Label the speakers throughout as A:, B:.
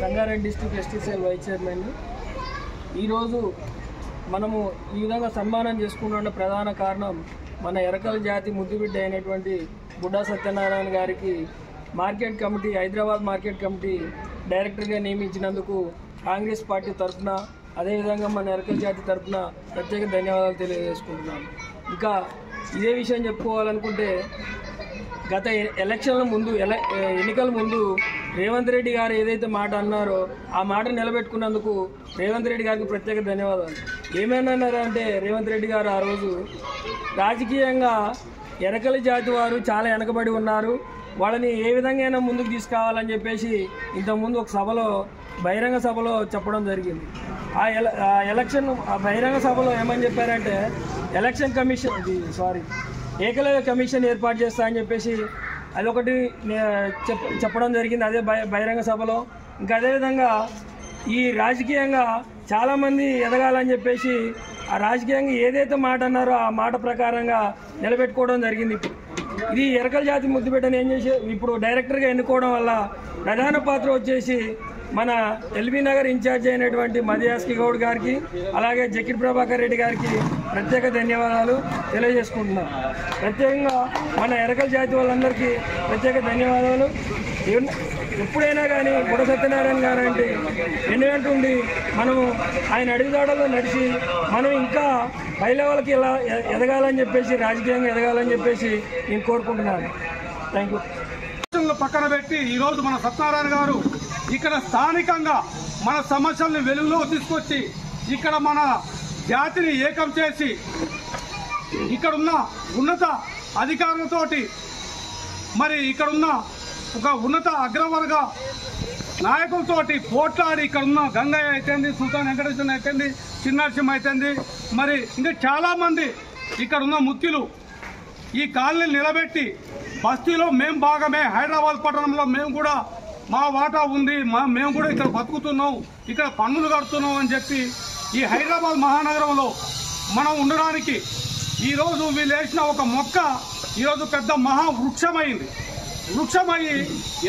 A: Rangareddy district STCL vice chairman. ఈరోజు మనము ఈ విధంగా సన్మానం చేసుకున్న ప్రధాన కారణం మన ఎరకల జాతి ముద్దుబిడ్డ అయినటువంటి బుడ్డా సత్యనారాయణ గారికి market committee, Hyderabad market committee డైరెక్టర్గా నియమించినందుకు కాంగ్రెస్ పార్టీ తరఫున, అదేవిధంగా మన ఎరకల జాతి తరఫున ప్రత్యేక ధన్యవాదాలు తెలియజేసుకుంటున్నాను. ఇంకా ఇదే విషయం చెప్పుకోవాలనుకుంటే, గత ఎన్నికల ముందు రేవంత్ రెడ్డి గారు ఏదైతే మాట అన్నారో ఆ మాట నిలబెట్టుకున్నందుకు రేవంత్ రెడ్డి గారికి ప్రత్యేక ధన్యవాదాలు. ఏమన్నారంటే రేవంత్ రెడ్డి గారు ఆ రోజు రాజకీయంగా ఎరకల జాతి వారు చాలా వెనకబడి ఉన్నారు, వాళ్ళని ఏ విధంగా ముందుకు తీసుకురావాలని చెప్పేసి ఇంతకుముందు ఒక సభలో, బహిరంగ సభలో చెప్పడం జరిగింది. ఆ బహిరంగ సభలో ఏమని చెప్పారంటే ఎలక్షన్ కమిషన్ ఏకలవ్య కమిషన్ ఏర్పాటు చేస్తా అని చెప్పేసి అదొకటి చెప్పడం జరిగింది అదే బహిరంగ సభలో. ఇంకా అదేవిధంగా ఈ రాజకీయంగా చాలామంది ఎదగాలని చెప్పేసి ఆ రాజకీయంగా ఏదైతే మాట అన్నారో ఆ మాట ప్రకారంగా నిలబెట్టుకోవడం జరిగింది. ఇది ఎరకల జాతి ముద్దుబిడ్డను ఏం చేసి ఇప్పుడు డైరెక్టర్గా ఎన్నుకోవడం వల్ల ప్రధాన పాత్ర వచ్చేసి మన ఎల్బీ నగర్ ఇన్ఛార్జ్ అయినటువంటి మదియాస్కి గౌడ్ గారికి, అలాగే జకిర్ ప్రభాకర్ రెడ్డి గారికి ప్రత్యేక ధన్యవాదాలు తెలియజేసుకుంటున్నాం. ప్రత్యేకంగా మన ఎరకల జాతి వాళ్ళందరికీ ప్రత్యేక ధన్యవాదాలు. ఎప్పుడైనా కానీ బుడ్డా సత్యనారాయణ గారు అంటే ఎన్నిగంటుండి మనము ఆయన అడుగుదాడలో నడిచి మనం ఇంకా పై లెవెల్కి ఇలా ఎదగాలని చెప్పేసి, రాజకీయంగా ఎదగాలని చెప్పేసి నేను కోరుకుంటున్నాను. Thank you.
B: పక్కన పెట్టి ఈరోజు మన సత్యనారాయణ గారు ఇక్కడ స్థానికంగా మన సమస్యల్ని వెలుగులో తీసుకొచ్చి ఇక్కడ మన జాతిని ఏకం చేసి ఇక్కడున్న ఉన్నత అధికారులతోటి, మరి ఇక్కడున్న ఒక ఉన్నత అగ్రవర్గ నాయకులతోటి పోట్లాడి ఇక్కడున్న గంగయ్య అయితేంది, సుల్తాన్ వెంకటేశ్వర అయితేంది, చిన్నర్సింహ అయితేంది, మరి ఇంకా చాలామంది ఇక్కడున్న ముఖ్యులు ఈ కాలనీని నిలబెట్టి బస్తీలో మేము భాగమే, హైదరాబాద్ పట్టణంలో మేము కూడా మా వాటా ఉంది, మేము కూడా ఇక్కడ బతుకుతున్నాం, ఇక్కడ పన్నులు కడుతున్నాం అని చెప్పి ఈ హైదరాబాద్ మహానగరంలో మనం ఉండడానికి ఈరోజు వీళ్ళు వేసిన ఒక మొక్క ఈరోజు పెద్ద మహావృక్షమైంది. వృక్షమయ్యి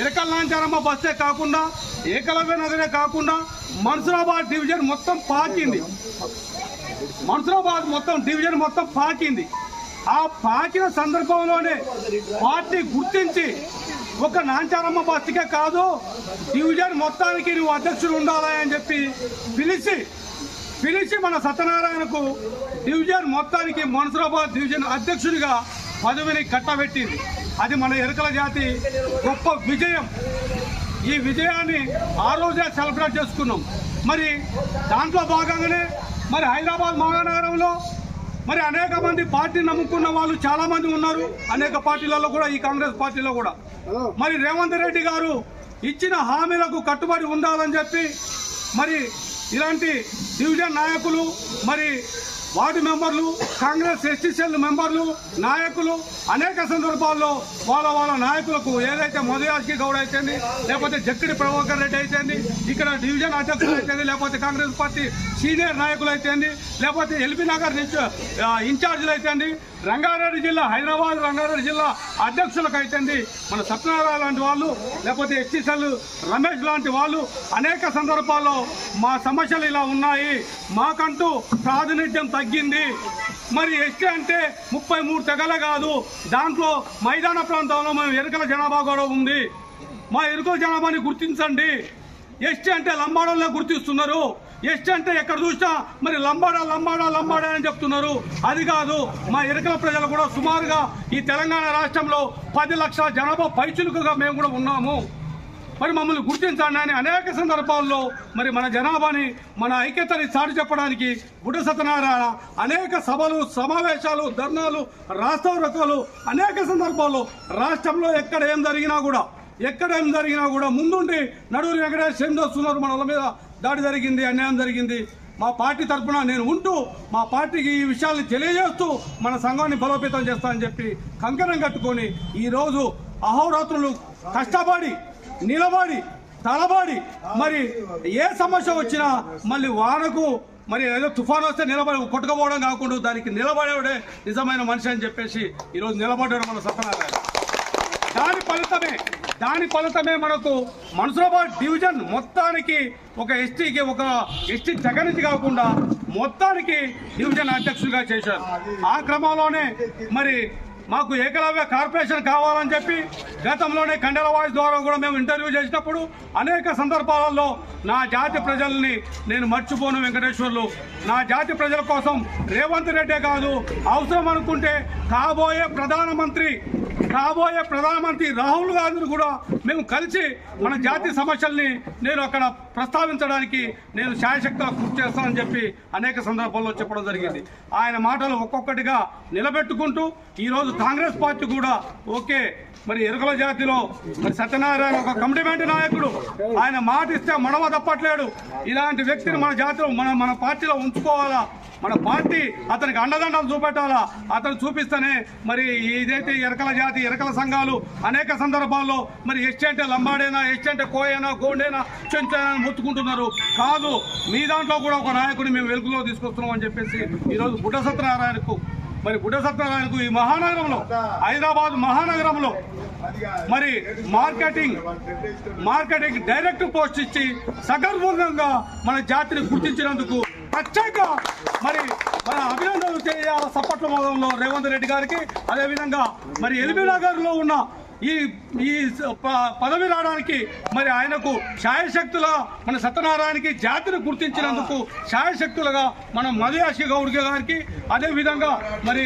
B: ఎరకల నాంచారమ్మ బస్తే కాకుండా, ఏకలవ్య నగరే కాకుండా మన్సూరాబాద్ డివిజన్ మొత్తం పాకింది. మన్సూరాబాద్ డివిజన్ మొత్తం పాకింది. ఆ పాకిన సందర్భంలోనే పార్టీ గుర్తించి ఒక నాంచారమ్మ బస్తీకే కాదు డివిజన్ మొత్తానికి నువ్వు అధ్యక్షుడు ఉండాలని చెప్పి పిలిచి మన సత్యనారాయణకు డివిజన్ మొత్తానికి మన్సూరాబాద్ డివిజన్ అధ్యక్షుడిగా పదవిని కట్టబెట్టింది. అది మన ఎరకల జాతి గొప్ప విజయం. ఈ విజయాన్ని ఆ రోజే సెలబ్రేట్ చేసుకున్నాం. మరి దాంట్లో భాగంగానే మరి హైదరాబాద్ మహానగరంలో మరి అనేక మంది పార్టీని నమ్ముకున్న వాళ్ళు చాలా మంది ఉన్నారు, అనేక పార్టీలలో కూడా, ఈ కాంగ్రెస్ పార్టీలో కూడా. మరి రేవంత్ రెడ్డి గారు ఇచ్చిన హామీలకు కట్టుబడి ఉండాలని చెప్పి మరి ఇలాంటి డివిజన్ నాయకులు, మరి వార్డు మెంబర్లు, కాంగ్రెస్ ఎస్టీసీఎల్ మెంబర్లు, నాయకులు అనేక సందర్భాల్లో వాళ్ళ నాయకులకు ఏదైతే మధుయాస్కి గౌడ్ అయితేంది, లేకపోతే జక్కిడి ప్రభాకర్ రెడ్డి అయితేంది, ఇక్కడ డివిజన్ అధ్యక్షులు అయితేంది, లేకపోతే కాంగ్రెస్ పార్టీ సీనియర్ నాయకులు అయితేంది, లేకపోతే ఎల్బీ నగర్ ఇన్ఛార్జీలు అయితేంది, రంగారెడ్డి జిల్లా, హైదరాబాద్ రంగారెడ్డి జిల్లా అధ్యక్షులకు అయితేంది, మన సత్యనారాయణ లాంటి వాళ్ళు, లేకపోతే ఎస్టీసీఎల్ రమేష్ లాంటి వాళ్ళు అనేక సందర్భాల్లో మా సమస్యలు ఇలా ఉన్నాయి, మాకంటూ ప్రాతినిధ్యం తగ్గింది, మరి ఎస్టీ అంటే 33 తెగలే కాదు, దాంట్లో మైదాన ప్రాంతంలో మేము ఎరుకల జనాభా కూడా ఉంది, మా ఎరుకల జనాభాని గుర్తించండి, ఎస్టీ అంటే లంబాడోళ్ళే గుర్తిస్తున్నారు, ఎస్టీ అంటే ఎక్కడ చూసినా మరి లంబాడా అని చెప్తున్నారు. అది కాదు, మా ఎరుకల ప్రజలు కూడా సుమారుగా ఈ తెలంగాణ రాష్ట్రంలో 10 లక్షల జనాభా పైచులుకుగా మేము కూడా ఉన్నాము, మరి మమ్మల్ని గుర్తించండి అని అనేక సందర్భాల్లో మరి మన జనాభాని, మన ఐక్యతని చాటి చెప్పడానికి బుడ్డా సత్యనారాయణ అనేక సభలు, సమావేశాలు, ధర్నాలు, రాస్తారోకోలు అనేక సందర్భాల్లో రాష్ట్రంలో ఎక్కడ ఏం జరిగినా కూడా ముందుండి నడువురి వెంకటేష్ చేస్తున్నారు, మన వాళ్ళ మీద దాడి జరిగింది, అన్యాయం జరిగింది, మా పార్టీ తరఫున నేను ఉంటూ మా పార్టీకి ఈ విషయాన్ని తెలియజేస్తూ మన సంఘాన్ని బలోపేతం చేస్తానని చెప్పి కంకణం కట్టుకొని ఈరోజు అహోరాత్రులు కష్టపడి నిలబడి తలబడి మరి ఏ సమస్య వచ్చినా మళ్ళీ వానకు మరి ఏదో తుఫాను వస్తే నిలబడి కొట్టుకుపోవడం కాకుండా దానికి నిలబడేవాడే నిజమైన మనిషి అని చెప్పేసి ఈరోజు నిలబడ్డాడు మన సత్యనారాయణ. దాని ఫలితమే మనకు మన్సూరాబాద్ డివిజన్ మొత్తానికి ఒక ఎస్టీకి ఒక ఎస్టీ తెగ నుంచి కాకుండా మొత్తానికి డివిజన్ అధ్యక్షుడిగా చేశారు. ఆ క్రమంలోనే మరి మాకు ఏకలవ్య కార్పొరేషన్ కావాలని చెప్పి గతంలోనే కండల వాయిస్ ద్వారా కూడా మేము ఇంటర్వ్యూ చేసినప్పుడు అనేక సందర్భాలలో నా జాతి ప్రజల్ని నేను మర్చిపోను వెంకటేశ్వర్లు, నా జాతి ప్రజల కోసం రేవంత్ రెడ్డే కాదు, అవసరం అనుకుంటే కాబోయే ప్రధానమంత్రి రాహుల్ గాంధీని కూడా మేము కలిసి మన జాతి సమస్యల్ని నేను అక్కడ ప్రస్తావించడానికి నేను శాయశక్తిగా కృషి చేస్తానని చెప్పి అనేక సందర్భాల్లో చెప్పడం జరిగింది. ఆయన మాటలు ఒక్కొక్కటిగా నిలబెట్టుకుంటూ ఈరోజు కాంగ్రెస్ పార్టీ కూడా ఓకే మరి ఎరుకల జాతిలో మరి సత్యనారాయణ ఒక కమిట్మెంట్ నాయకుడు, ఆయన మాట ఇస్తే మనవ తప్పట్లేడు. ఇలాంటి వ్యక్తిని మన జాతిలో మన పార్టీలో ఉంచుకోవాలా, మన పార్టీ అతనికి అండదండలు చూపెట్టాలా. అతను చూపిస్తేనే మరి ఏదైతే ఎరకల జాతి ఎరకల సంఘాలు అనేక సందర్భాల్లో మరి ఎస్టీ అంటే లంబాడేనా, ఎస్టీ అంటే కోయేనా, గోండేనా, చెంచైనా మొత్తుకుంటున్నారు. కాదు, మీ దాంట్లో కూడా ఒక నాయకుడిని మేము వెలుగులో తీసుకొస్తున్నాం అని చెప్పేసి ఈరోజు బుడ్డ సత్యనారాయణకు ఈ మహానగరంలో, హైదరాబాద్ మహానగరంలో మరి మార్కెటింగ్ డైరెక్టర్ పోస్ట్ ఇచ్చి సగర్వంగా మన జాతిని గుర్తించినందుకు ప్రత్యేక మరి మన అభినందనలు చేయాలి సప్పట్ల మొదల్లో రేవంత్ రెడ్డి గారికి. అదేవిధంగా మరి ఎల్బీ నగర్ లో ఉన్న ఈ పదవి రావడానికి మరి ఆయనకు శాయశక్తులుగా మన సత్యనారాయణకి జాతిని గుర్తించినందుకు శాయశక్తులుగా మన మధుయాషి గౌడ్ గారికి, అదేవిధంగా మరి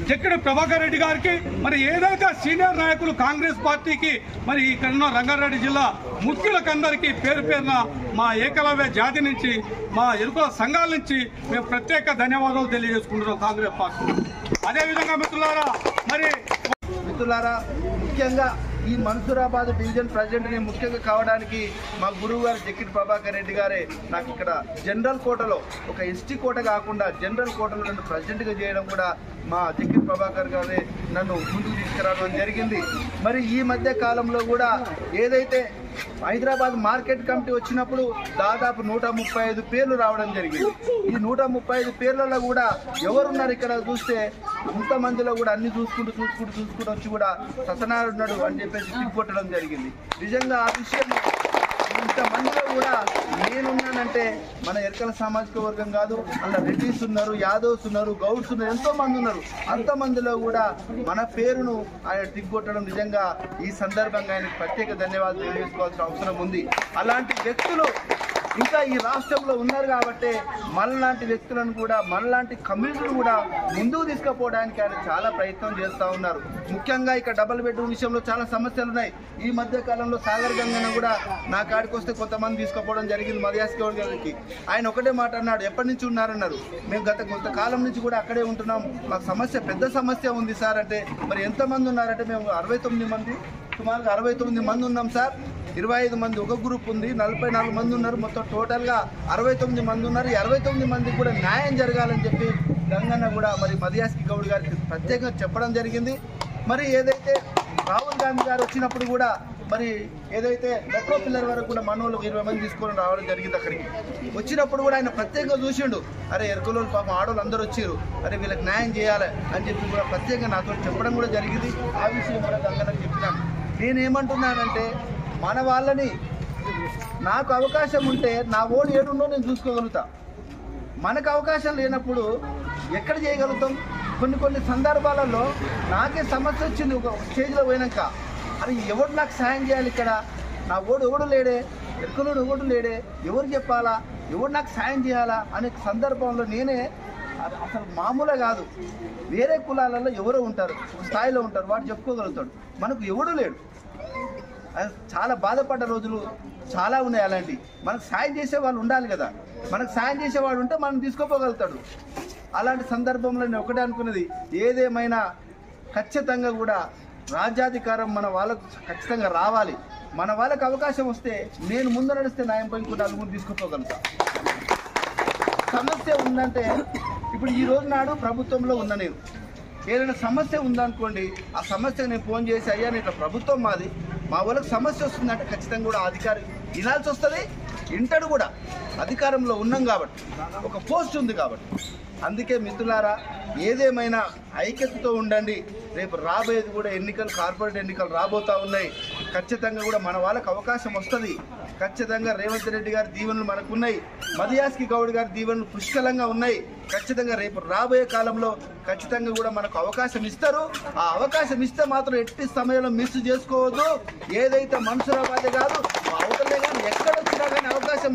B: జక్కడి ప్రభాకర్ రెడ్డి గారికి, మరి ఏదైతే సీనియర్ నాయకులు కాంగ్రెస్ పార్టీకి మరి ఇక్కడ ఉన్న రంగారెడ్డి జిల్లా ముఖ్యులకందరికీ పేరు పేరున మా ఏకలవ్య జాతి నుంచి మా ఎరుకల సంఘాల నుంచి మేము ప్రత్యేక ధన్యవాదాలు తెలియజేసుకుంటున్నాం కాంగ్రెస్ పార్టీ. అదేవిధంగా
C: మిత్రులారా, ముఖ్యంగా ఈ మన్సూరాబాద్ డివిజన్ ప్రెసిడెంట్ని ముఖ్యంగా కావడానికి మా గురువు గారు జక్కిడి ప్రభాకర్ రెడ్డి గారే నాకు ఇక్కడ జనరల్ కోటలో ఒక ఎస్టీ కోట కాకుండా జనరల్ కోటలో నన్ను ప్రెసిడెంట్గా చేయడం కూడా మా జక్కిడి ప్రభాకర్ గారే నన్ను ముందుకు తీసుకురావడం జరిగింది. మరి ఈ మధ్య కాలంలో కూడా ఏదైతే హైదరాబాద్ మార్కెట్ కమిటీ వచ్చినప్పుడు దాదాపు 135 పేర్లు రావడం జరిగింది. ఈ 135 పేర్లలో కూడా ఎవరున్నారు ఇక్కడ చూస్తే అంతమందిలో కూడా అన్ని చూసుకుంటూ వచ్చి కూడా సత్యనారాయణ ఉన్నాడు అని చెప్పేసి తిప్పొట్టడం జరిగింది. నిజంగా ఆ విషయం ఇంతమందిలో కూడా నేనున్నానంటే మన ఎరకల సామాజిక వర్గం కాదు, అలా రెడ్డిస్ ఉన్నారు, యాదవ్స్ ఉన్నారు, గౌడ్స్ ఉన్నారు, ఎంతో మంది ఉన్నారు. అంతమందిలో కూడా మన పేరును ఆయన తిగ్గొట్టడం నిజంగా ఈ సందర్భంగా ఆయనకు ప్రత్యేక ధన్యవాదాలు తెలియజేసుకోవాల్సిన అవసరం ఉంది. అలాంటి వ్యక్తులు ఇంకా ఈ రాష్ట్రంలో ఉన్నారు కాబట్టి మనలాంటి వ్యక్తులను కూడా మనలాంటి కమ్యూనిటీని కూడా ముందుకు తీసుకుపోవడానికి ఆయన చాలా ప్రయత్నం చేస్తూ ఉన్నారు. ముఖ్యంగా ఇక్కడ డబుల్ బెడ్రూమ్ విషయంలో చాలా సమస్యలు ఉన్నాయి. ఈ మధ్య కాలంలో సాగర్ గంగన్న కూడా నా కాడికి వస్తే కొంతమంది తీసుకుపోవడం జరిగింది మధుయాషి గౌడ్ గారికి. ఆయన ఒకటే మాట అన్నాడు, ఎప్పటి నుంచి ఉన్నారన్నారు. మేము కొంతకాలం నుంచి కూడా అక్కడే ఉంటున్నాం, మాకు పెద్ద సమస్య ఉంది సార్ అంటే. మరి ఎంతమంది ఉన్నారంటే మేము 69 మంది, సుమారుగా 69 మంది ఉన్నాం సార్. 25 మంది ఒక గ్రూప్ ఉంది, 44 మంది ఉన్నారు, మొత్తం టోటల్గా 69 మంది ఉన్నారు. 69 మందికి కూడా న్యాయం జరగాలని చెప్పి గంగన్న కూడా మరి మధుయాషి గౌడ్ గారికి ప్రత్యేకంగా చెప్పడం జరిగింది. మరి ఏదైతే రాహుల్ గాంధీ గారు వచ్చినప్పుడు కూడా మరి ఏదైతే మెట్రో పిల్లర్ వరకు కూడా మనోళ్ళు 20 మంది తీసుకొని రావడం జరిగింది. అక్కడికి వచ్చినప్పుడు కూడా ఆయన ప్రత్యేకంగా చూసిండు, అరే ఎరుకలోళ్ళు పాపం ఆడవాళ్ళు అందరూ వచ్చారు, అరే వీళ్ళకి న్యాయం చేయాలి అని చెప్పి కూడా ప్రత్యేకంగా నాతో చెప్పడం కూడా జరిగింది. ఆ విషయం కూడా గంగన్నకు చెప్పినాను. నేనేమంటున్నానంటే మన వాళ్ళని నాకు అవకాశం ఉంటే నా ఓటు ఏడుండో నేను చూసుకోగలుగుతా. మనకు అవకాశం లేనప్పుడు ఎక్కడ చేయగలుగుతాం? కొన్ని సందర్భాలలో నాకే సమస్య వచ్చింది ఒక స్టేజ్లో పోయినాక, అది ఎవరు నాకు సాయం చేయాలి, ఇక్కడ నా ఓడు ఎవడు లేడే, ఎక్కడోడు ఎవడు లేడే, ఎవరు చెప్పాలా, ఎవరు నాకు సాయం చేయాలా అనే సందర్భంలో నేనే అసలు మామూలే కాదు, వేరే కులాలలో ఎవరో ఉంటారు, స్థాయిలో ఉంటారు, వాడు చెప్పుకోగలుగుతాడు, మనకు ఎవడు లేడు. చాలా బాధపడ్డ రోజులు చాలా ఉన్నాయి. అలాంటి మనకు సాయం చేసే వాళ్ళు ఉండాలి కదా, మనకు సాయం చేసేవాడు ఉంటే మనం తీసుకోపోగలుగుతాడు. అలాంటి సందర్భంలో నేను ఒకటే అనుకున్నది, ఏదేమైనా ఖచ్చితంగా కూడా రాజ్యాధికారం మన వాళ్ళకు ఖచ్చితంగా రావాలి. మన వాళ్ళకి అవకాశం వస్తే నేను ముందు నడిస్తే న్యాయం పోయి కూడా నలుగురు తీసుకుపోగలుగుతా. సమస్య ఉందంటే ఇప్పుడు ఈ రోజు నాడు ప్రభుత్వంలో ఉన్న నేను ఏదైనా సమస్య ఉందనుకోండి, ఆ సమస్యకు నేను ఫోన్ చేసి అయ్యా ఇట్లా ప్రభుత్వం మాది, మా వాళ్ళకి సమస్య వస్తుందంటే ఖచ్చితంగా కూడా అధికారి వినాల్సి వస్తుంది. ఇంటడు కూడా అధికారంలో ఉన్నాం కాబట్టి, ఒక పోస్ట్ ఉంది కాబట్టి అందుకే మిత్రులారా, ఏదేమైనా ఐక్యతతో ఉండండి. రేపు రాబోయేది కూడా ఎన్నికలు, కార్పొరేట్ ఎన్నికలు రాబోతూ ఉన్నాయి. ఖచ్చితంగా కూడా మన వాళ్ళకి అవకాశం వస్తుంది. ఖచ్చితంగా రేవంత్ రెడ్డి గారి దీవెనలు మనకున్నాయి, మధుయాస్కి గౌడ్ గారి దీవెనలు పుష్కలంగా ఉన్నాయి. ఖచ్చితంగా రేపు రాబోయే కాలంలో ఖచ్చితంగా కూడా మనకు అవకాశం ఇస్తారు. ఆ అవకాశం ఇస్తే మాత్రం ఎట్టి సమయంలో మిస్ చేసుకోవద్దు. ఏదైతే మన్సూరాబాదే కాదు, అవతలే కానీ ఎక్కడ వచ్చినా కానీ అవకాశం